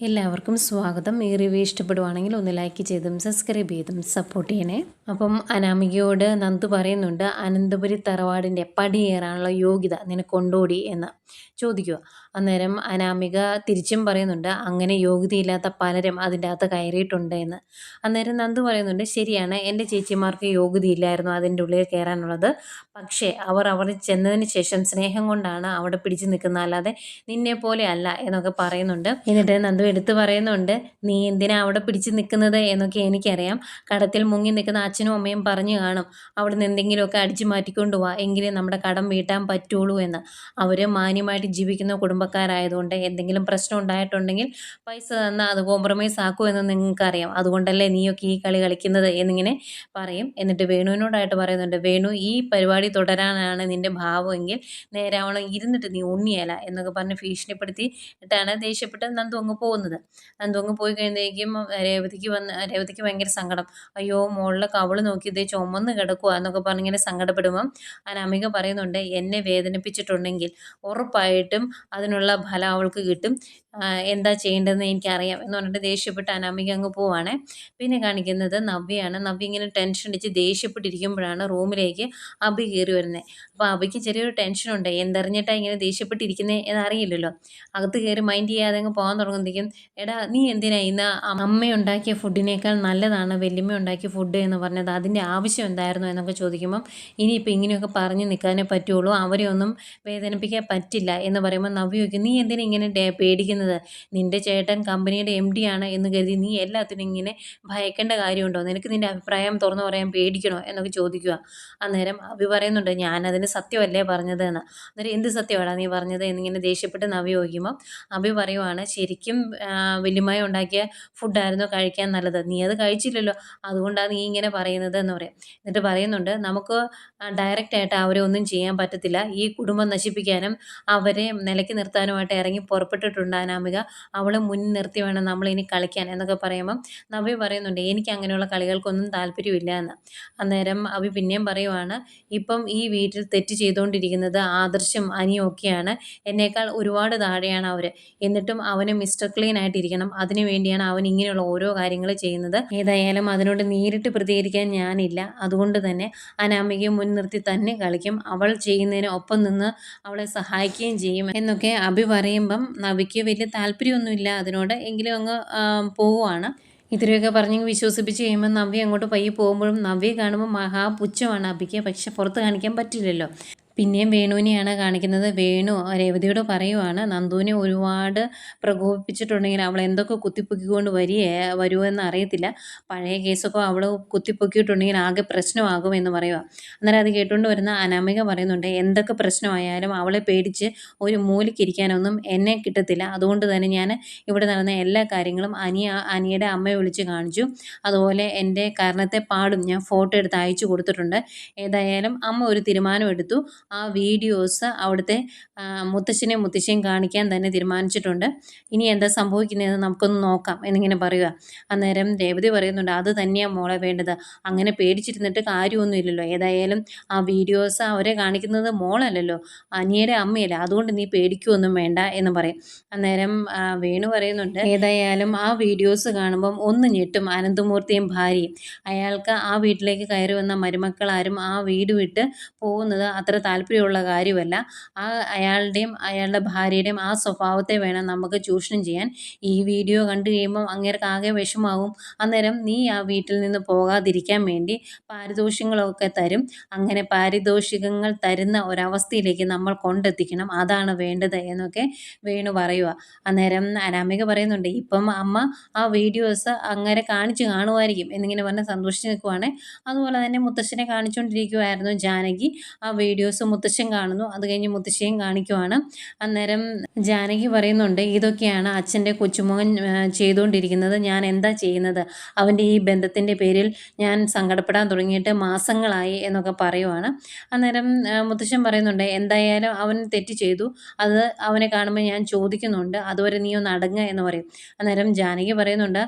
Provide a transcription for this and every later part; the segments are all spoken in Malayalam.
എല്ലാവർക്കും സ്വാഗതം. ഈ റിവ്യൂ ഇഷ്ടപ്പെടുവാണെങ്കിൽ ഒന്ന് ലൈക്ക് ചെയ്തും സബ്സ്ക്രൈബ് ചെയ്തും സപ്പോർട്ട് ചെയ്യണേ. അപ്പം അനാമികയോട് നന്ദു പറയുന്നുണ്ട്, അനന്തപുരി തറവാടിൻ്റെ പടിയേറാനുള്ള യോഗ്യത നിനക്കൊണ്ടോടി എന്ന് ചോദിക്കുക. അന്നേരം അനാമിക തിരിച്ചും പറയുന്നുണ്ട്, അങ്ങനെ യോഗ്യതയില്ലാത്ത പലരും അതിൻ്റെ അകത്ത് കയറിയിട്ടുണ്ട് എന്ന്. അന്നേരം നന്ദു പറയുന്നുണ്ട്, ശരിയാണ്, എൻ്റെ ചേച്ചിമാർക്ക് യോഗ്യതയില്ലായിരുന്നു അതിൻ്റെ ഉള്ളിൽ കയറാനുള്ളത്. പക്ഷേ അവർ ചെന്നതിന് ശേഷം സ്നേഹം കൊണ്ടാണ് അവിടെ പിടിച്ചു നിൽക്കുന്നത്, അല്ലാതെ നിന്നെ പോലെ അല്ല എന്നൊക്കെ പറയുന്നുണ്ട്. എന്നിട്ട് നന്ദു എടുത്തു പറയുന്നുണ്ട്, നീ എന്തിനാ അവിടെ പിടിച്ച് നിൽക്കുന്നത് എന്നൊക്കെ എനിക്കറിയാം. കടത്തിൽ മുങ്ങി നിൽക്കുന്ന അച്ഛനും അമ്മയും പറഞ്ഞു കാണും, അവിടുന്ന് എന്തെങ്കിലുമൊക്കെ അടിച്ചു മാറ്റിക്കൊണ്ട് പോവാ, എങ്കിലേ നമ്മുടെ കടം വീട്ടാൻ പറ്റുള്ളൂ എന്ന്. അവർ മാന്യമായിട്ട് ജീവിക്കുന്ന കുടുംബക്കാരായതുകൊണ്ട് എന്തെങ്കിലും പ്രശ്നം ഉണ്ടായിട്ടുണ്ടെങ്കിൽ പൈസ തന്നാൽ അത് കോംപ്രമൈസ് ആക്കുമെന്ന് നിങ്ങൾക്കറിയാം. അതുകൊണ്ടല്ലേ നീയൊക്കെ ഈ കളി കളിക്കുന്നത് എന്നിങ്ങനെ പറയും. എന്നിട്ട് വേണുവിനോടായിട്ട് പറയുന്നുണ്ട്, വേണു, ഈ പരിപാടി തുടരാനാണ് നിൻ്റെ ഭാവമെങ്കിൽ നേരാവണ്ണം ഇരുന്നിട്ട് നീ ഉണ്ണിയല എന്നൊക്കെ പറഞ്ഞ് ഭീഷണിപ്പെടുത്തിയിട്ടാണ് ദേഷ്യപ്പെട്ട് നന്ദു അങ്ങ് പോകുന്നത്. നന്ദു അങ്ങ് പോയി കഴിയുമ്പോഴേക്കും രേവതിക്ക് ഭയങ്കര സങ്കടം. അയ്യോ, മോളിലെ കവള് നോക്കി ഇതേ ചുമന്ന് കിടക്കുക എന്നൊക്കെ പറഞ്ഞിങ്ങനെ സങ്കടപ്പെടുമ്പം അനാമിക പറയുന്നുണ്ട്, എന്നെ വേദനിപ്പിച്ചിട്ടുണ്ടെങ്കിൽ ഉറപ്പായിട്ടും അതിനുള്ള ഫലം അവൾക്ക് കിട്ടും. എന്താ ചെയ്യേണ്ടതെന്ന് എനിക്കറിയാം എന്ന് പറഞ്ഞിട്ട് ദേഷ്യപ്പെട്ട് അനാമിക അങ്ങ് പോവാണ്. പിന്നെ കാണിക്കുന്നത് നവ്യയാണ്. നവ്യ ഇങ്ങനെ ടെൻഷൻ അടിച്ച് ദേഷ്യപ്പെട്ടിരിക്കുമ്പോഴാണ് റൂമിലേക്ക് അഭി കയറി വരുന്നത്. അപ്പോൾ അഭിക്ക് ചെറിയൊരു ടെൻഷനുണ്ട്, എന്തറിഞ്ഞിട്ടാണ് ഇങ്ങനെ ദേഷ്യപ്പെട്ടിരിക്കുന്നത് എന്നറിയില്ലല്ലോ. അകത്ത് കയറി മൈൻഡ് ചെയ്യാതെ അങ്ങ് പോകാൻ തുടങ്ങുമ്പോഴത്തേക്കും, എടാ നീ എന്തിനാ ഇന്ന് അമ്മ ഉണ്ടാക്കിയ ഫുഡിനേക്കാൾ നല്ലതാണ് വല്യമ്മ ഉണ്ടാക്കിയ ഫുഡ് എന്ന് പറഞ്ഞത്, അതിൻ്റെ ആവശ്യം എന്തായിരുന്നു എന്നൊക്കെ ചോദിക്കുമ്പം, ഇനിയിപ്പോൾ ഇങ്ങനെയൊക്കെ പറഞ്ഞ് നിൽക്കാനേ പറ്റുള്ളൂ, അവരെ ഒന്നും വേദനിപ്പിക്കാൻ പറ്റില്ല എന്ന് പറയുമ്പോൾ നവ്യൊക്കെ, നീ എന്തിനാ ഇങ്ങനെ പേടിക്കുന്നത്? നിൻ്റെ ചേട്ടൻ കമ്പനിയുടെ MD ആണ് എന്ന് കരുതി നീ എല്ലാത്തിനും ഇങ്ങനെ ഭയക്കേണ്ട കാര്യമുണ്ടോ? നിനക്ക് നിൻ്റെ അഭിപ്രായം തുറന്നു പറയാൻ പേടിക്കണോ എന്നൊക്കെ ചോദിക്കുക. അന്നേരം അഭി പറയുന്നുണ്ട്, ഞാനതിന് സത്യമല്ലേ പറഞ്ഞത് എന്ന്. അന്നേരം എന്ത് സത്യമാണോ നീ പറഞ്ഞത് എന്നിങ്ങനെ ദേഷ്യപ്പെട്ട് നവ്യ ചോദിക്കുമ്പം അഭി പറയുവാണ്, ശരിക്കും വല്യമ്മായി ഉണ്ടാക്കിയ ഫുഡായിരുന്നു കഴിക്കാൻ നല്ലത്, നീ അത് കഴിച്ചില്ലല്ലോ, അതുകൊണ്ടാണ് നീ ഇങ്ങനെ പറയുന്നത് എന്ന് പറയും. എന്നിട്ട് പറയുന്നുണ്ട്, നമുക്ക് ഡയറക്റ്റായിട്ട് അവരെ ഒന്നും ചെയ്യാൻ പറ്റത്തില്ല, ഈ കുടുംബം നശിപ്പിക്കാനും അവരെ നിലയ്ക്ക് നിർത്താനുമായിട്ട് ഇറങ്ങി പുറപ്പെട്ടിട്ടുണ്ട് അനാമിക, അവളെ മുന്നിൽ നിർത്തി വേണം നമ്മളിനി കളിക്കാൻ എന്നൊക്കെ പറയുമ്പം നവ്യ പറയുന്നുണ്ട്, എനിക്ക് അങ്ങനെയുള്ള കളികൾക്കൊന്നും താല്പര്യമില്ല എന്ന്. അന്നേരം അഭി പിന്നെയും പറയുവാണ്, ഇപ്പം ഈ വീട്ടിൽ തെറ്റ് ചെയ്തുകൊണ്ടിരിക്കുന്നത് ആദർശും അനിയും ഒക്കെയാണ്, എന്നേക്കാൾ ഒരുപാട് താഴെയാണ് അവർ, എന്നിട്ടും അവന് മിസ്റ്റർ ക്ലീൻ ആയിട്ടിരിക്കണം, അതിനു വേണ്ടിയാണ് അവൻ ഇങ്ങനെയുള്ള ഓരോ കാര്യങ്ങൾ ചെയ്യുന്നത്. ഏതായാലും അതിനോട് നേരിട്ട് പ്രതികരിക്കാൻ ഞാനില്ല, അതുകൊണ്ട് തന്നെ അനാമികയെ മുൻനിർത്തി തന്നെ കളിക്കും, അവൾ ചെയ്യുന്നതിന് ഒപ്പം നിന്ന് അവളെ സഹായിക്കുകയും ചെയ്യും എന്നൊക്കെ അഭി പറയുമ്പം നവിക്ക് വലിയ താല്പര്യമൊന്നുമില്ല അതിനോട്, എങ്കിലും അങ്ങ് പോവുകയാണ്. ഇത്രയൊക്കെ പറഞ്ഞ് വിശ്വസിപ്പിച്ച് കഴിയുമ്പോൾ നവ്യ അങ്ങോട്ട് പയ്യെ പോകുമ്പോഴും നവ്യ കാണുമ്പോൾ മഹാപുച്ഛമാണ് അഭിക്ക്, പക്ഷെ പുറത്ത് കാണിക്കാൻ പറ്റില്ലല്ലോ. പിന്നെയും വേണുവിനെയാണ് കാണിക്കുന്നത്. വേണു രേവതിയോട് പറയുവാണ്, നന്ദുവിനെ ഒരുപാട് പ്രകോപിപ്പിച്ചിട്ടുണ്ടെങ്കിൽ അവൾ എന്തൊക്കെ കുത്തിപ്പൊക്കിക്കൊണ്ട് വരുമെന്ന് അറിയത്തില്ല, പഴയ കേസൊക്കെ അവൾ കുത്തിപ്പൊക്കിയിട്ടുണ്ടെങ്കിൽ ആകെ പ്രശ്നമാകും എന്ന് പറയുക. അന്നേരം അത് കേട്ടുകൊണ്ട് വരുന്ന അനാമിക പറയുന്നുണ്ട്, എന്തൊക്കെ പ്രശ്നമായാലും അവളെ പേടിച്ച് ഒരു മൂലയ്ക്കിരിക്കാനൊന്നും എന്നെ കിട്ടത്തില്ല, അതുകൊണ്ട് തന്നെ ഞാൻ ഇവിടെ നടന്ന എല്ലാ കാര്യങ്ങളും അനിയുടെ അമ്മയെ വിളിച്ച് കാണിച്ചു, അതുപോലെ എൻ്റെ കാരണത്തെ പാടും ഞാൻ ഫോട്ടോ എടുത്ത് അയച്ചു കൊടുത്തിട്ടുണ്ട്. ഏതായാലും അമ്മ ഒരു തീരുമാനം എടുത്തു, ആ വീഡിയോസ് അവിടുത്തെ മുത്തശ്ശനെയും മുത്തശ്ശിയും കാണിക്കാൻ തന്നെ തീരുമാനിച്ചിട്ടുണ്ട്, ഇനി എന്താ സംഭവിക്കുന്നതെന്ന് നമുക്കൊന്ന് നോക്കാം എന്നിങ്ങനെ പറയുക. അന്നേരം രേവതി പറയുന്നുണ്ട്, അത് തന്നെയാണ് മോളെ വേണ്ടത്, അങ്ങനെ പേടിച്ചിരുന്നിട്ട് കാര്യമൊന്നുമില്ലല്ലോ, ഏതായാലും ആ വീഡിയോസ് അവരെ കാണിക്കുന്നത് മോളല്ലല്ലോ, അനിയുടെ അമ്മയല്ലേ, അതുകൊണ്ട് നീ പേടിക്കുകയൊന്നും വേണ്ട എന്ന് പറയും. അന്നേരം വേണു പറയുന്നുണ്ട്, ഏതായാലും ആ വീഡിയോസ് കാണുമ്പം ഒന്ന് ഞെട്ടും അനന്തമൂർത്തിയും ഭാര്യയും, അയാൾക്ക് ആ വീട്ടിലേക്ക് കയറി വന്ന മരുമക്കളാരും ആ വീട് വിട്ട് പോകുന്നത് അത്ര താല്പര്യമുള്ള കാര്യമല്ല, അയാളുടെയും അയാളുടെ ഭാര്യയുടെയും ആ സ്വഭാവത്തെ വേണം നമുക്ക് ചൂഷണം ചെയ്യാൻ. ഈ വീഡിയോ കണ്ടു കഴിയുമ്പം അങ്ങേർക്ക് ആകെ വിഷമാവും, അന്നേരം നീ ആ വീട്ടിൽ നിന്ന് പോകാതിരിക്കാൻ വേണ്ടി പാരിതോഷികങ്ങളൊക്കെ തരും, അങ്ങനെ പാരിതോഷികങ്ങൾ തരുന്ന ഒരവസ്ഥയിലേക്ക് നമ്മൾ കൊണ്ടെത്തിക്കണം, അതാണ് വേണ്ടത് എന്നൊക്കെ വേണു പറയുക. അന്നേരം അനാമിക പറയുന്നുണ്ട്, ഇപ്പം അമ്മ ആ വീഡിയോസ് അങ്ങനെ കാണിച്ച് കാണുമായിരിക്കും എന്നിങ്ങനെ പറഞ്ഞ് സന്തോഷിച്ച് നിൽക്കുവാണ്. അതുപോലെ തന്നെ മുത്തശ്ശനെ കാണിച്ചുകൊണ്ടിരിക്കുമായിരുന്നു ജാനകി, ആ വീഡിയോസ് മുത്തശ്ശൻ കാണുന്നു, അത് കഴിഞ്ഞ് മുത്തശ്ശിയും കാണിക്കുവാണ്. അന്നേരം ജാനകി പറയുന്നുണ്ട്, ഇതൊക്കെയാണ് അച്ഛൻ്റെ കൊച്ചുമോൻ ചെയ്തുകൊണ്ടിരിക്കുന്നത്, ഞാൻ എന്താ ചെയ്യുന്നത്, അവൻ്റെ ഈ ബന്ധത്തിൻ്റെ പേരിൽ ഞാൻ സങ്കടപ്പെടാൻ തുടങ്ങിയിട്ട് മാസങ്ങളായി എന്നൊക്കെ പറയുവാണ്. അന്നേരം മുത്തശ്ശൻ പറയുന്നുണ്ട്, എന്തായാലും അവൻ തെറ്റ് ചെയ്തു, അത് അവനെ കാണുമ്പോൾ ഞാൻ ചോദിക്കുന്നുണ്ട്, അതുവരെ നീ ഒന്ന് അടങ്ങുക എന്ന് പറയും. അന്നേരം ജാനകി പറയുന്നുണ്ട്,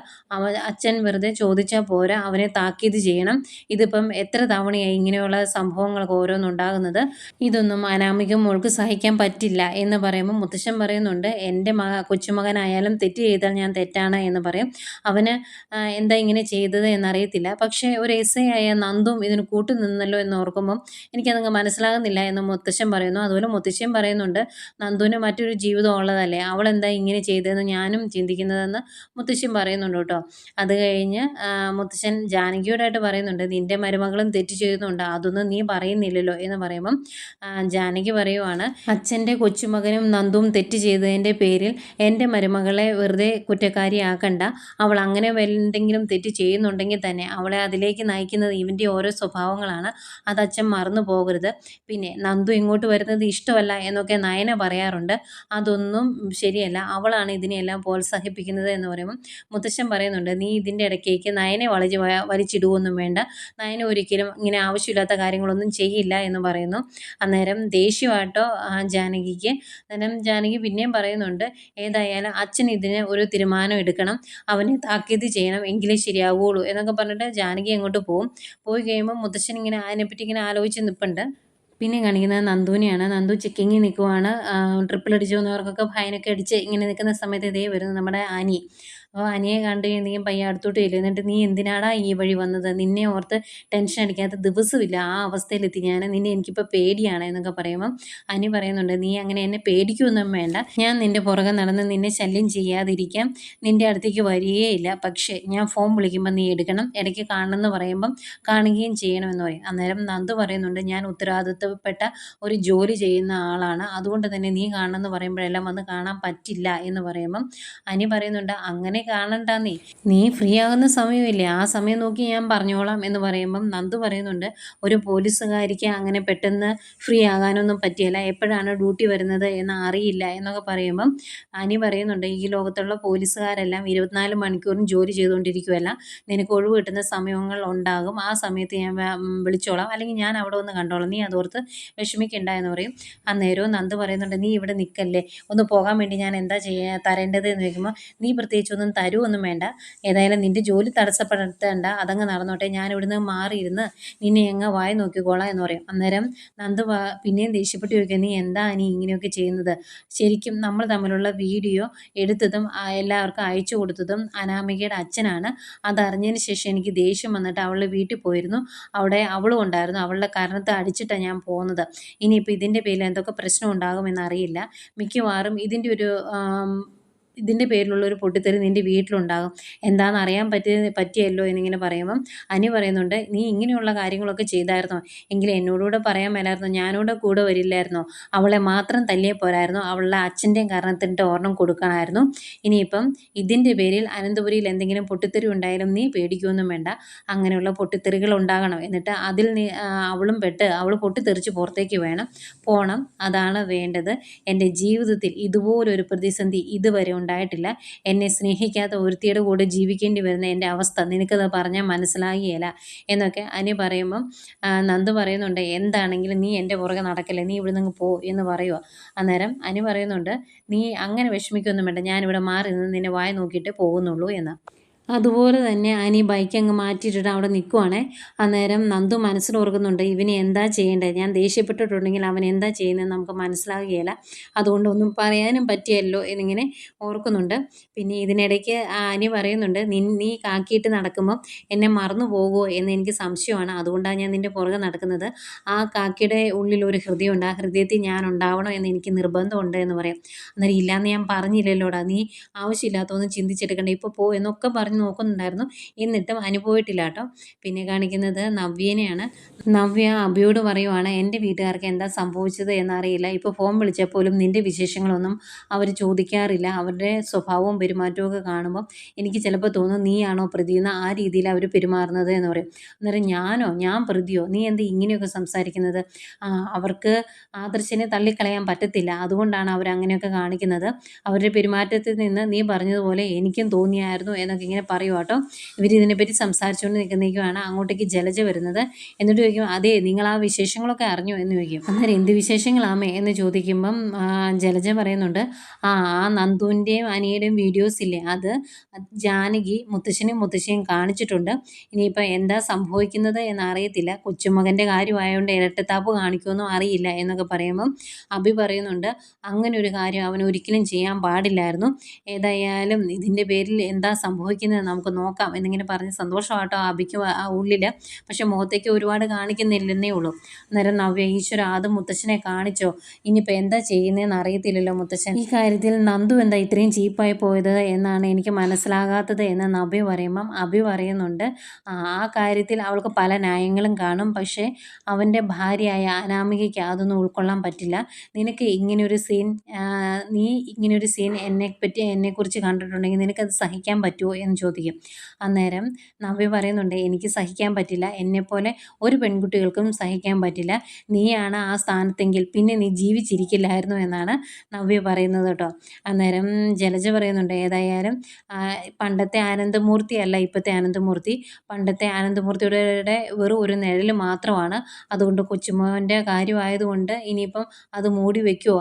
അച്ഛൻ വെറുതെ ചോദിച്ചാൽ പോരാ, അവനെ താക്കീത് ചെയ്യണം, ഇതിപ്പം എത്ര തവണയായി ഇങ്ങനെയുള്ള സംഭവങ്ങളൊക്കെ ഓരോന്നുണ്ടാകുന്നത്, ഇതൊന്നും അനാമിക മോൾക്ക് സഹിക്കാൻ പറ്റില്ല എന്ന് പറയുമ്പോൾ മുത്തശ്ശൻ പറയുന്നുണ്ട്, എൻ്റെ കൊച്ചുമകനായാലും തെറ്റ് ചെയ്താൽ ഞാൻ തെറ്റാണ് എന്ന് പറയും. അവന് എന്താ ഇങ്ങനെ ചെയ്തത് എന്നറിയത്തില്ല. പക്ഷേ ഒരു എസ് ഐ ആയ നന്ദും ഇതിന് കൂട്ടു നിന്നല്ലോ എന്ന് ഓർക്കുമ്പം എനിക്കതങ്ങ് മനസ്സിലാകുന്നില്ല എന്ന് മുത്തശ്ശൻ പറയുന്നു. അതുപോലെ മുത്തശ്ശൻ പറയുന്നുണ്ട്, നന്ദുവിന് മറ്റൊരു ജീവിതം ഉള്ളതല്ലേ, അവളെന്താ ഇങ്ങനെ ചെയ്തതെന്ന് ഞാനും ചിന്തിക്കുന്നതെന്ന് മുത്തശ്ശൻ പറയുന്നുണ്ട് കേട്ടോ. അത് കഴിഞ്ഞ് മുത്തശ്ശൻ ജാനകിയോടായിട്ട് പറയുന്നുണ്ട്, നിൻ്റെ മരുമകളും തെറ്റ് ചെയ്യുന്നുണ്ട്, അതൊന്നും നീ പറയുന്നില്ലല്ലോ എന്ന് പറയുമ്പം ജാനകി പറയുവാണ്, അച്ഛൻ്റെ കൊച്ചുമകനും നന്ദുവും തെറ്റ് ചെയ്തതിൻ്റെ പേരിൽ എൻ്റെ മരുമകളെ വെറുതെ കുറ്റക്കാരിയാക്കണ്ട. അവൾ അങ്ങനെ എന്തെങ്കിലും തെറ്റ് ചെയ്യുന്നുണ്ടെങ്കിൽ തന്നെ അവളെ അതിലേക്ക് നയിക്കുന്നത് ഇവൻ്റെ ഓരോ സ്വഭാവങ്ങളാണ്. അത് അച്ഛൻ മറന്നു പോകരുത്. പിന്നെ നന്ദു ഇങ്ങോട്ട് വരുന്നത് ഇഷ്ടമല്ല എന്നൊക്കെ നയന പറയാറുണ്ട്. അതൊന്നും ശരിയല്ല. അവളാണ് ഇതിനെല്ലാം പ്രോത്സാഹിപ്പിക്കുന്നത് എന്ന് പറയുമ്പം മുത്തശ്ശൻ പറയുന്നുണ്ട്, നീ ഇതിൻ്റെ ഇടയ്ക്കേക്ക് നയനെ വലിച്ചിടുകയൊന്നും വേണ്ട. നയന ഒരിക്കലും ഇങ്ങനെ ആവശ്യമില്ലാത്ത കാര്യങ്ങളൊന്നും ചെയ്യില്ല എന്ന് പറയുന്നു. അന്നേരം ദേഷ്യമായിട്ടോ ജാനകിക്ക്. അന്നേരം ജാനകി പിന്നെയും പറയുന്നുണ്ട്, ഏതായാലും അച്ഛൻ ഇതിന് ഒരു തീരുമാനം എടുക്കണം, അവനെ താക്കീത് ചെയ്യണം, എങ്കിലേ ശരിയാവുകയുള്ളൂ എന്നൊക്കെ പറഞ്ഞിട്ട് ജാനകി അങ്ങോട്ട് പോകും. പോയി കഴിയുമ്പോൾ മുത്തശ്ശൻ ഇങ്ങനെ അതിനെപ്പറ്റി ഇങ്ങനെ ആലോചിച്ച് നിൽപ്പുണ്ട്. പിന്നെ കാണിക്കുന്നത് നന്ദുവിനെയാണ്. നന്ദു ചെക്കിങ്ങിൽ നിൽക്കുവാണ്. ട്രിപ്പിൾ അടിച്ചു വന്നവർക്കൊക്കെ ഫൈനൊക്കെ അടിച്ച് ഇങ്ങനെ നിൽക്കുന്ന സമയത്ത് ഇതേ വരുന്നു നമ്മുടെ അനി. അപ്പോൾ അനിയെ കണ്ടു കഴിഞ്ഞെങ്കിൽ പയ്യെ അടുത്തോട്ട് ചെല്ലും. എന്നിട്ട്, നീ എന്തിനാടാ ഈ വഴി വന്നത്, നിന്നെ ഓർത്ത് ടെൻഷൻ അടിക്കാത്ത ദിവസമില്ല, ആ അവസ്ഥയിലെത്തി ഞാൻ, നിന്നെ എനിക്കിപ്പോൾ പേടിയാണ് എന്നൊക്കെ പറയുമ്പം അനി പറയുന്നുണ്ട്, നീ അങ്ങനെ എന്നെ പേടിക്കുകയൊന്നും വേണ്ട, ഞാൻ നിൻ്റെ പുറകെ നടന്ന് നിന്നെ ശല്യം ചെയ്യാതിരിക്കാം, നിൻ്റെ അടുത്തേക്ക് വരികയില്ല, പക്ഷേ ഞാൻ ഫോൺ വിളിക്കുമ്പോൾ നീ എടുക്കണം, ഇടയ്ക്ക് കാണണമെന്ന് പറയുമ്പം കാണുകയും ചെയ്യണമെന്ന് പറയും. അന്നേരം നന്ദു പറയുന്നുണ്ട്, ഞാൻ ഉത്തരവാദിത്വപ്പെട്ട ഒരു ജോലി ചെയ്യുന്ന ആളാണ്, അതുകൊണ്ട് തന്നെ നീ കാണണമെന്ന് പറയുമ്പോഴെല്ലാം വന്ന് കാണാൻ പറ്റില്ല എന്ന് പറയുമ്പം അനി പറയുന്നുണ്ട്, അങ്ങനെ കാണണ്ട, നീ ഫ്രീ ആകുന്ന സമയമില്ലേ, ആ സമയം നോക്കി ഞാൻ പറഞ്ഞോളാം എന്ന് പറയുമ്പം നന്ദു പറയുന്നുണ്ട്, ഒരു പോലീസുകാരിക്ക് അങ്ങനെ പെട്ടെന്ന് ഫ്രീ ആകാനൊന്നും പറ്റിയല്ല, എപ്പോഴാണ് ഡ്യൂട്ടി വരുന്നത് എന്ന് അറിയില്ല എന്നൊക്കെ പറയുമ്പം അനി പറയുന്നുണ്ട്, ഈ ലോകത്തുള്ള പോലീസുകാരെല്ലാം 24 മണിക്കൂറും ജോലി ചെയ്തുകൊണ്ടിരിക്കുകയല്ല, നിനക്ക് ഒഴിവ് കിട്ടുന്ന സമയങ്ങൾ ഉണ്ടാകും, ആ സമയത്ത് ഞാൻ വിളിച്ചോളാം, അല്ലെങ്കിൽ ഞാൻ അവിടെ ഒന്ന് കണ്ടോളാം, നീ അതോർത്ത് വിഷമിക്കണ്ട എന്ന് പറയും. അന്നേരവും നന്ദു പറയുന്നുണ്ട്, നീ ഇവിടെ നിൽക്കല്ലേ, ഒന്ന് പോകാൻ വേണ്ടി ഞാൻ എന്താ തരേണ്ടത് എന്ന് ചോദിക്കുമ്പോൾ, നീ പ്രത്യേകിച്ചൊന്നും തരുമൊന്നും വേണ്ട, ഏതായാലും നിൻ്റെ ജോലി തടസ്സപ്പെടുത്തേണ്ട, അതങ്ങ് നടന്നോട്ടെ, ഞാൻ ഇവിടുന്ന് മാറിയിരുന്ന് നിന്നെ അങ്ങ് വായി നോക്കിക്കോളാം എന്ന് പറയും. അന്നേരം നന്ദു പിന്നെയും ദേഷ്യപ്പെട്ട് ചോദിക്കുക, നീ എന്താ നീ ഇങ്ങനെയൊക്കെ ചെയ്യുന്നത്, ശരിക്കും നമ്മൾ തമ്മിലുള്ള വീഡിയോ എടുത്തതും എല്ലാവർക്കും അയച്ചു കൊടുത്തതും അനാമികയുടെ അച്ഛനാണ്, അതറിഞ്ഞതിന് ശേഷം എനിക്ക് ദേഷ്യം വന്നിട്ട് അവളുടെ വീട്ടിൽ പോയിരുന്നു, അവിടെ അവളും ഉണ്ടായിരുന്നു, അവളുടെ കാരണത്തെ അടിച്ചിട്ടാണ് ഞാൻ പോകുന്നത്, ഇനിയിപ്പോൾ ഇതിൻ്റെ പേരിൽ എന്തൊക്കെ പ്രശ്നം ഉണ്ടാകുമെന്നറിയില്ല, മിക്കവാറും ഇതിൻ്റെ പേരിലുള്ളൊരു പൊട്ടിത്തെറി നിൻ്റെ വീട്ടിലുണ്ടാകും, എന്താണെന്ന് അറിയാൻ പറ്റിയല്ലോ എന്നിങ്ങനെ പറയുമ്പം അനി പറയുന്നുണ്ട്, നീ ഇങ്ങനെയുള്ള കാര്യങ്ങളൊക്കെ ചെയ്തായിരുന്നോ, എങ്കിലും എന്നോടുകൂടെ പറയാൻ മേലായിരുന്നോ, ഞാനൂടെ കൂടെ വരില്ലായിരുന്നോ, അവളെ മാത്രം തല്ലിയേ പോരായിരുന്നോ, അവളുടെ അച്ഛൻ്റെയും കാരണത്തിൻ്റെ ഓർണം കൊടുക്കണമായിരുന്നു, ഇനിയിപ്പം ഇതിൻ്റെ പേരിൽ അനന്തപുരിയിൽ എന്തെങ്കിലും പൊട്ടിത്തെറി ഉണ്ടായാലും നീ പേടിക്കുകയൊന്നും വേണ്ട, അങ്ങനെയുള്ള പൊട്ടിത്തെറികൾ ഉണ്ടാകണം, എന്നിട്ട് അതിൽ അവളും പെട്ട് അവൾ പൊട്ടിത്തെറിച്ച് പുറത്തേക്ക് പോകണം, അതാണ് വേണ്ടത്, എൻ്റെ ജീവിതത്തിൽ ഇതുപോലൊരു പ്രതിസന്ധി ഇതുവരെ ഉണ്ടായിട്ടില്ല, എന്നെ സ്നേഹിക്കാത്ത ഒരുത്തിയുടെ കൂടെ ജീവിക്കേണ്ടി വരുന്ന എൻ്റെ അവസ്ഥ നിനക്കത് പറഞ്ഞാൽ മനസ്സിലാകുകയില്ല എന്നൊക്കെ അനി പറയുമ്പം നന്ദു പറയുന്നുണ്ട്, എന്താണെങ്കിലും നീ എൻ്റെ പുറകെ നടക്കല്ലേ, നീ ഇവിടെ നിന്ന് പോ എന്ന് പറയുക. അന്നേരം അനി പറയുന്നുണ്ട്, നീ അങ്ങനെ വിഷമിക്കൊന്നും വേണ്ട, ഞാനിവിടെ മാറി നിന്ന് നിന്നെ വായി നോക്കിയിട്ട് പോകുന്നുള്ളൂ എന്ന്. അതുപോലെ തന്നെ അനി ബൈക്ക് അങ്ങ് മാറ്റിയിട്ടിട്ട് അവിടെ നിൽക്കുവാണേ. അന്നേരം നന്ദു മനസ്സിലോർക്കുന്നുണ്ട്, ഇവന് എന്താ ചെയ്യേണ്ടത്, ഞാൻ ദേഷ്യപ്പെട്ടിട്ടുണ്ടെങ്കിൽ അവൻ എന്താ ചെയ്യുന്നതെന്ന് നമുക്ക് മനസ്സിലാകുകയില്ല, അതുകൊണ്ട് ഒന്നും പറയാനും പറ്റിയല്ലോ എന്നിങ്ങനെ ഓർക്കുന്നുണ്ട്. പിന്നെ ഇതിനിടയ്ക്ക് അനി പറയുന്നുണ്ട്, നീ കാക്കിയിട്ട് നടക്കുമ്പം എന്നെ മറന്നു പോകുമോ എന്ന് എനിക്ക് സംശയമാണ്, അതുകൊണ്ടാണ് ഞാൻ നിൻ്റെ പുറകെ നടക്കുന്നത്, ആ കാക്കിയുടെ ഉള്ളിൽ ഒരു ഹൃദയമുണ്ട്, ആ ഹൃദയത്തിൽ ഞാൻ ഉണ്ടാവണം എന്ന് എനിക്ക് നിർബന്ധമുണ്ട് എന്ന് പറയും. അന്നേരം ഇല്ലയെന്ന് ഞാൻ പറഞ്ഞില്ലല്ലോടാ, നീ ആവശ്യമില്ലാത്തൊന്നും ചിന്തിച്ചെടുക്കണ്ട, ഇപ്പോൾ പോ എന്നൊക്കെ പറഞ്ഞ് നോക്കുന്നുണ്ടായിരുന്നു, എന്നിട്ടും അനുഭവിട്ടില്ല കേട്ടോ. പിന്നെ കാണിക്കുന്നത് നവ്യേനെയാണ്. നവ്യ അഭിയോട് പറയുവാണ്, എൻ്റെ വീട്ടുകാർക്ക് എന്താ സംഭവിച്ചത് എന്നറിയില്ല, ഇപ്പോൾ ഫോൺ വിളിച്ചാൽ പോലും നിൻ്റെ വിശേഷങ്ങളൊന്നും അവർ ചോദിക്കാറില്ല, അവരുടെ സ്വഭാവവും പെരുമാറ്റവും ഒക്കെ കാണുമ്പോൾ എനിക്ക് ചിലപ്പോൾ തോന്നും നീയാണോ പ്രതിയെന്ന്, ആ രീതിയിൽ അവർ പെരുമാറുന്നത് എന്ന് പറയും. അന്നേരം ഞാൻ പ്രതിയോ, നീ എന്താ ഇങ്ങനെയൊക്കെ സംസാരിക്കുന്നത്, അവർക്ക് ആദർശിനെ തള്ളിക്കളയാൻ പറ്റത്തില്ല, അതുകൊണ്ടാണ് അവർ അങ്ങനെയൊക്കെ കാണിക്കുന്നത്, അവരുടെ പെരുമാറ്റത്തിൽ നിന്ന് നീ പറഞ്ഞതുപോലെ എനിക്കും തോന്നിയായിരുന്നു എന്നൊക്കെ ഇങ്ങനെ ഇങ്ങനെ പറയുക കേട്ടോ. ഇവരിതിനെപ്പറ്റി സംസാരിച്ചുകൊണ്ട് നിൽക്കുന്നേക്കുമാണ് അങ്ങോട്ടേക്ക് ജലജ വരുന്നത്. എന്നിട്ട് ചോദിക്കും, അതെ നിങ്ങൾ ആ വിശേഷങ്ങളൊക്കെ അറിഞ്ഞോ എന്ന് ചോദിക്കും. അന്നേരം എന്ത് വിശേഷങ്ങളാമേ എന്ന് ചോദിക്കുമ്പം ജലജ പറയുന്നുണ്ട്, ആ നന്ദുവിൻ്റെയും അനിയുടെയും വീഡിയോസ് ഇല്ലേ, അത് ജാനകി മുത്തശ്ശനും മുത്തശ്ശിയും കാണിച്ചിട്ടുണ്ട്. ഇനിയിപ്പോൾ എന്താ സംഭവിക്കുന്നത് എന്നറിയത്തില്ല. കൊച്ചുമകൻ്റെ കാര്യമായതുകൊണ്ട് ഇരട്ടത്താപ്പ് കാണിക്കുമെന്നും അറിയില്ല എന്നൊക്കെ പറയുമ്പം അഭി പറയുന്നുണ്ട്, അങ്ങനെ ഒരു കാര്യം അവൻ ഒരിക്കലും ചെയ്യാൻ പാടില്ലായിരുന്നു. ഏതായാലും ഇതിൻ്റെ പേരിൽ എന്താ സംഭവിക്കുന്നത് നമുക്ക് നോക്കാം എന്നിങ്ങനെ പറഞ്ഞ് സന്തോഷമാട്ടോ അഭിക്ക് ഉള്ളിൽ. പക്ഷെ മുഖത്തേക്ക് ഒരുപാട് കാണിക്കുന്നില്ലെന്നേ ഉള്ളൂ. അന്നേരം നവ്യ, ഈശ്വര അത് മുത്തശ്ശനെ കാണിച്ചോ, ഇനിയിപ്പോൾ എന്താ ചെയ്യുന്നതെന്ന് അറിയത്തില്ലല്ലോ മുത്തശ്ശൻ. ഈ കാര്യത്തിൽ നന്ദു എന്താ ഇത്രയും ചീപ്പായി പോയത് എന്നാണ് എനിക്ക് മനസ്സിലാകാത്തത് എന്ന് നവ്യ പറയുമ്പം അഭി പറയുന്നുണ്ട്, ആ കാര്യത്തിൽ അവൾക്ക് പല ന്യായങ്ങളും കാണും. പക്ഷേ അവൻ്റെ ഭാര്യയായ അനാമികയ്ക്ക് അതൊന്നും ഉൾക്കൊള്ളാൻ പറ്റില്ല. നിനക്ക് ഇങ്ങനൊരു സീൻ നീ ഇങ്ങനൊരു സീൻ എന്നെക്കുറിച്ച് കണ്ടിട്ടുണ്ടെങ്കിൽ നിനക്കത് സഹിക്കാൻ പറ്റുമോ എന്ന് ചോദിക്കും. അന്നേരം നവ്യ പറയുന്നുണ്ട്, എനിക്ക് സഹിക്കാൻ പറ്റില്ല, എന്നെപ്പോലെ ഒരു പെൺകുട്ടികൾക്കും സഹിക്കാൻ പറ്റില്ല. നീയാണ് ആ സ്ഥാനത്തെങ്കിൽ പിന്നെ നീ ജീവിച്ചിരിക്കില്ലായിരുന്നു എന്നാണ് നവ്യ പറയുന്നത് കേട്ടോ. അന്നേരം ജലജ പറയുന്നുണ്ട്, ഏതായാലും പണ്ടത്തെ ആനന്ദമൂർത്തി അല്ല ഇപ്പോഴത്തെ ആനന്ദമൂർത്തി. പണ്ടത്തെ ആനന്ദമൂർത്തിയുടെ വെറും ഒരു നിഴൽ മാത്രമാണ്. അതുകൊണ്ട് കൊച്ചുമോൻ്റെ കാര്യമായതുകൊണ്ട് ഇനിയിപ്പം അത് മൂടി വയ്ക്കുമോ,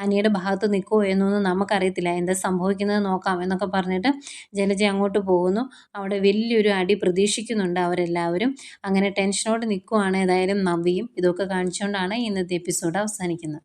അനിയുടെ ഭാഗത്ത് നിൽക്കുമോ എന്നൊന്നും നമുക്കറിയത്തില്ല. എന്താ സംഭവിക്കുന്നത് നോക്കാം എന്നൊക്കെ പറഞ്ഞിട്ട് ജലജ അങ്ങോട്ട് പോകുന്നു. അവിടെ വലിയൊരു അടി പ്രതീക്ഷിക്കുന്നുണ്ട് അവരെല്ലാവരും. അങ്ങനെ ടെൻഷനോട് നിൽക്കുവാണ് ഏതായാലും നവ്യയും. ഇതൊക്കെ കാണിച്ചുകൊണ്ടാണ് ഇന്നത്തെ എപ്പിസോഡ് അവസാനിക്കുന്നത്.